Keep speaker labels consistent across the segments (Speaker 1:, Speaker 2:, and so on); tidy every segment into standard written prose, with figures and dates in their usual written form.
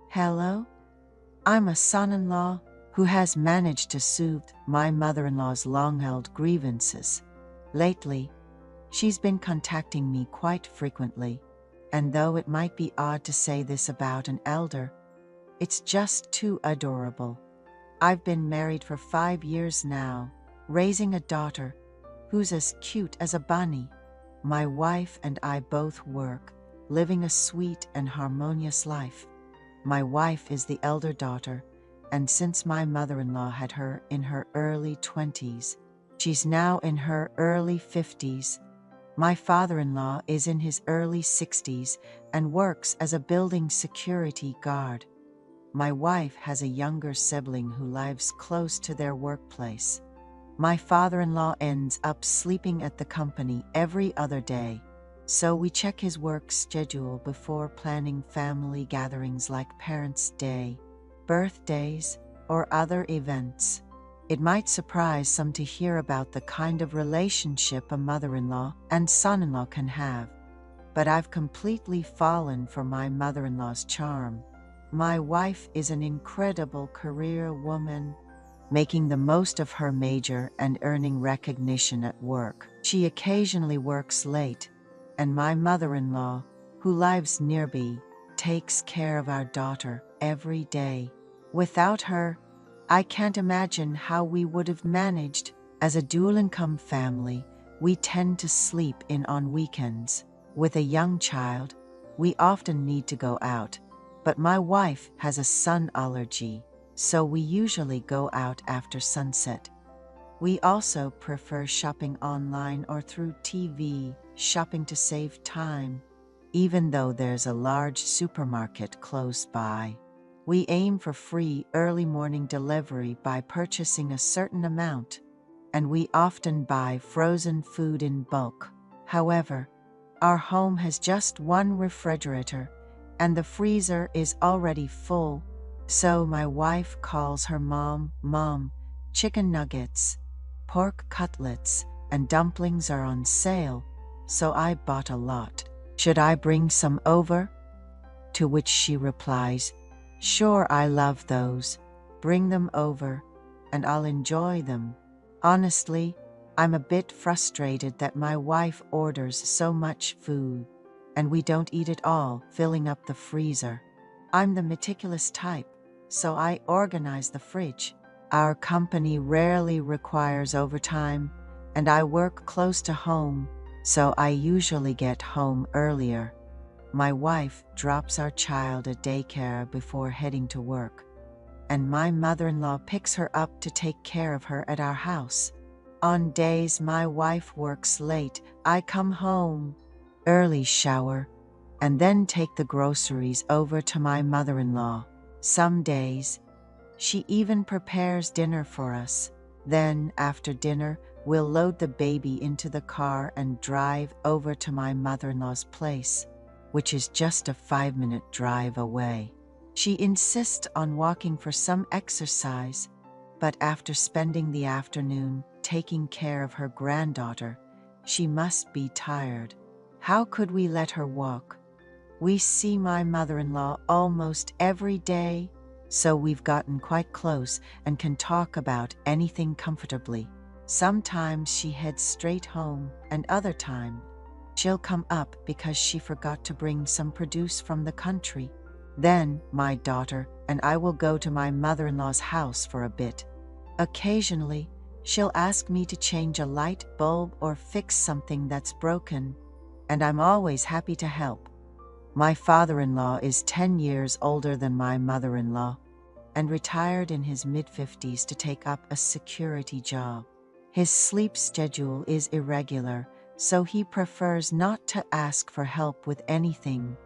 Speaker 1: Hello? I'm a son-in-law who has managed to soothe my mother-in-law's long-held grievances. Lately, she's been contacting me quite frequently, and though it might be odd to say this about an elder, it's just too adorable. I've been married for 5 years now, raising a daughter who's as cute as a bunny. My wife and I both work, living a sweet and harmonious life. My wife is the elder daughter, and since my mother-in-law had her in her early 20s, she's now in her early 50s. My father-in-law is in his early 60s and works as a building security guard. My wife has a younger sibling who lives close to their workplace. My father-in-law ends up sleeping at the company every other day, so we check his work schedule before planning family gatherings like Parents' Day, birthdays, or other events. It might surprise some to hear about the kind of relationship a mother-in-law and son-in-law can have, but I've completely fallen for my mother-in-law's charm. My wife is an incredible career woman, making the most of her major and earning recognition at work. She occasionally works late, and my mother-in-law, who lives nearby, takes care of our daughter every day. Without her, I can't imagine how we would have managed. As a dual-income family, we tend to sleep in on weekends. With a young child, we often need to go out, but my wife has a sun allergy, so we usually go out after sunset. We also prefer shopping online or through TV shopping to save time, even though there's a large supermarket close by. We aim for free early morning delivery by purchasing a certain amount, and we often buy frozen food in bulk. However, our home has just one refrigerator, and the freezer is already full, so my wife calls her mom, chicken nuggets, pork cutlets, and dumplings are on sale, so I bought a lot. Should I bring some over? To which she replies, sure, I love those. Bring them over, and I'll enjoy them. Honestly, I'm a bit frustrated that my wife orders so much food, and we don't eat it all, filling up the freezer. I'm the meticulous type, so I organize the fridge. Our company rarely requires overtime, and I work close to home, so I usually get home earlier. My wife drops our child at daycare before heading to work, and my mother-in-law picks her up to take care of her at our house. On days my wife works late, I come home, early shower, and then take the groceries over to my mother-in-law. Some days, she even prepares dinner for us. Then, after dinner, we'll load the baby into the car and drive over to my mother-in-law's place, which is just a 5-minute drive away. She insists on walking for some exercise, but after spending the afternoon taking care of her granddaughter, she must be tired. How could we let her walk? We see my mother-in-law almost every day, so we've gotten quite close and can talk about anything comfortably. Sometimes she heads straight home, and other time, she'll come up because she forgot to bring some produce from the country. Then my daughter and I will go to my mother-in-law's house for a bit. Occasionally, she'll ask me to change a light bulb or fix something that's broken, and I'm always happy to help. My father-in-law is 10 years older than my mother-in-law and retired in his mid-50s to take up a security job. His sleep schedule is irregular, so he prefers not to ask for help with anything,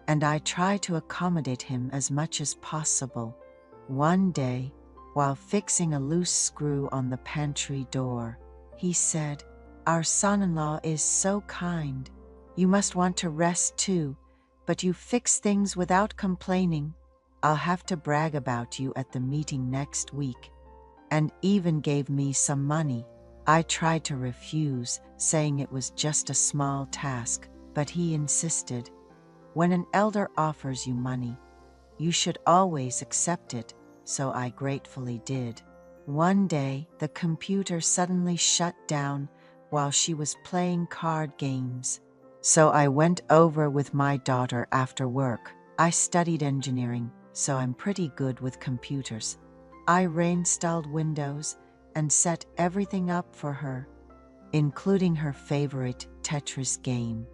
Speaker 1: and I try to accommodate him as much as possible. One day, while fixing a loose screw on the pantry door, he said, "Our son-in-law is so kind. You must want to rest too, but you fix things without complaining. I'll have to brag about you at the meeting next week," and even gave me some money. I tried to refuse, saying it was just a small task, but he insisted. When an elder offers you money, You should always accept it, so I gratefully did. One day, the computer suddenly shut down while she was playing card games. So I went over with my daughter after work. I studied engineering, so I'm pretty good with computers. I reinstalled Windows and set everything up for her, including her favorite Tetris game.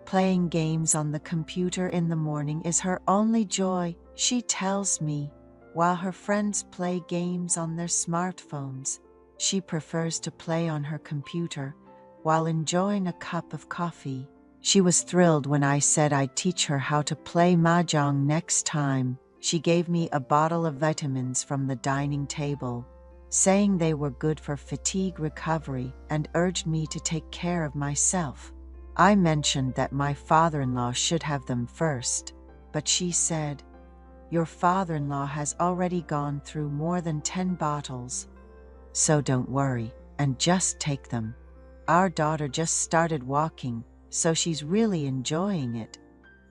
Speaker 1: Playing games on the computer in the morning is her only joy, she tells me, while her friends play games on their smartphones. She prefers to play on her computer while enjoying a cup of coffee. She was thrilled when I said I'd teach her how to play mahjong next time. She gave me a bottle of vitamins from the dining table, saying they were good for fatigue recovery, and urged me to take care of myself. I mentioned that my father-in-law should have them first, but she said, "Your father-in-law has already gone through more than 10 bottles, so don't worry and just take them." Our daughter just started walking, so she's really enjoying it.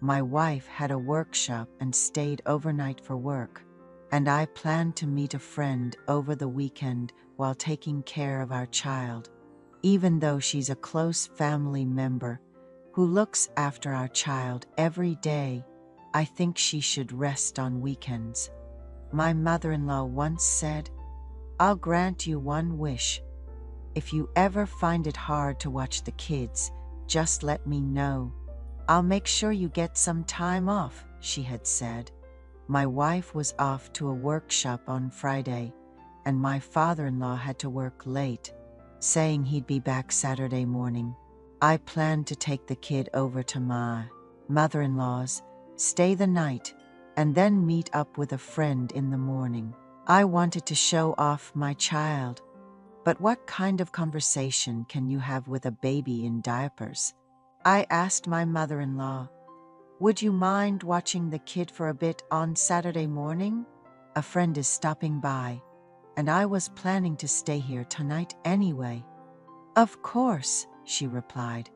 Speaker 1: My wife had a workshop and stayed overnight for work, and I planned to meet a friend over the weekend while taking care of our child. Even though she's a close family member who looks after our child every day, I think she should rest on weekends. My mother-in-law once said, "I'll grant you one wish. If you ever find it hard to watch the kids, just let me know. I'll make sure you get some time off," she had said. My wife was off to a workshop on Friday, and my father-in-law had to work late, saying he'd be back Saturday morning. I planned to take the kid over to my mother-in-law's, stay the night, and then meet up with a friend in the morning. I wanted to show off my child. But what kind of conversation can you have with a baby in diapers? I asked my mother-in-law, "Would you mind watching the kid for a bit on Saturday morning? A friend is stopping by, and I was planning to stay here tonight anyway." "Of course," she replied.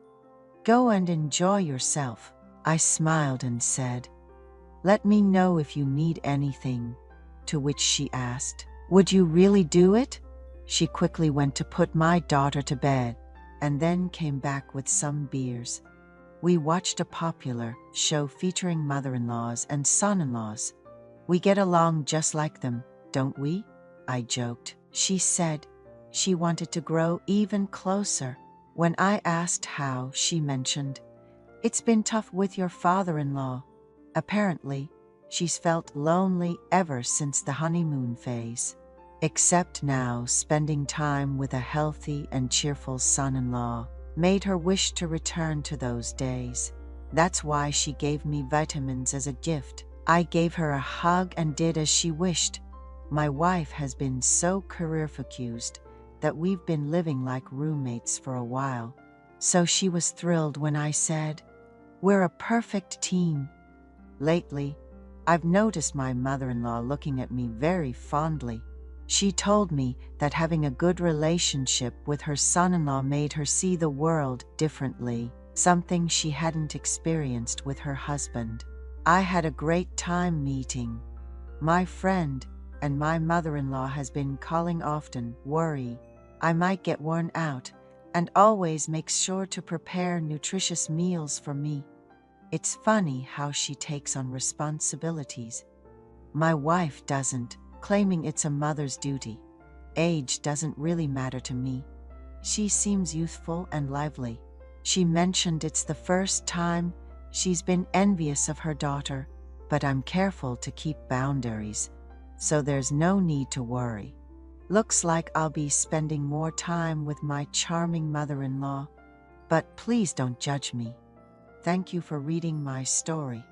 Speaker 1: "Go and enjoy yourself." I smiled and said, "Let me know if you need anything," to which she asked, "Would you really do it?" She quickly went to put my daughter to bed and then came back with some beers. We watched a popular show featuring mother-in-laws and son-in-laws. "We get along just like them, don't we?" I joked. She said she wanted to grow even closer. When I asked how, she mentioned, "It's been tough with your father-in-law. Apparently, she's felt lonely ever since the honeymoon phase. Except now, spending time with a healthy and cheerful son-in-law made her wish to return to those days. That's why she gave me vitamins as a gift. I gave her a hug and did as she wished. My wife has been so career-focused that we've been living like roommates for a while. So she was thrilled when I said, "We're a perfect team." Lately, I've noticed my mother-in-law looking at me very fondly. She told me that having a good relationship with her son-in-law made her see the world differently, something she hadn't experienced with her husband. I had a great time meeting my friend, and my mother-in-law has been calling often, worry I might get worn out, and always makes sure to prepare nutritious meals for me. It's funny how she takes on responsibilities. My wife doesn't, claiming it's a mother's duty. Age doesn't really matter to me. She seems youthful and lively. She mentioned it's the first time she's been envious of her daughter, but I'm careful to keep boundaries, so there's no need to worry. Looks like I'll be spending more time with my charming mother-in-law, but please don't judge me. Thank you for reading my story.